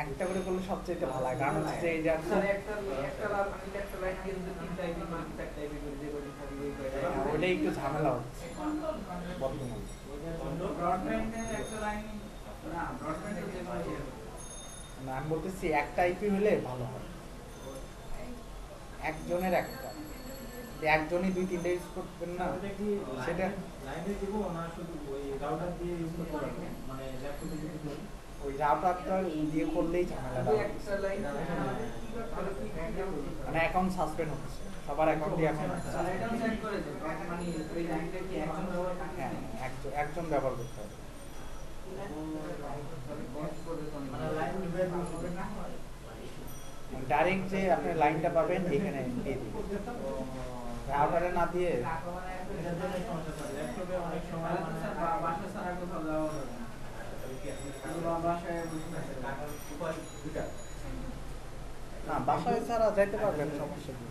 একটা করে করলে সবচেয়ে ভালো হয়, কারণ হচ্ছে যে এটা ওইটাই একটু ঝামেলা হচ্ছে বর্তমানে। আমি বলতেছি একটা আইপি হলে ভালো হয়, একজনের একটা, একজনই দুই তিনটা ইউজ করবেন না সেটা। ওই রাউটারটা দিয়ে করলেই ঝামেলা, মানে অ্যাকাউন্ট সাসপেন্ড হচ্ছে সবার অ্যাকাউন্টই এখন। হ্যাঁ, একজন ব্যবহার করতে হবে। ডাইরেক্ট যে আপনি লাইনটা পাবেন এখানে দিয়ে দিবেন, রাউটারে না দিয়ে। না, বাসায় ছাড়া যাইতে পারবেন, সমস্যা কি।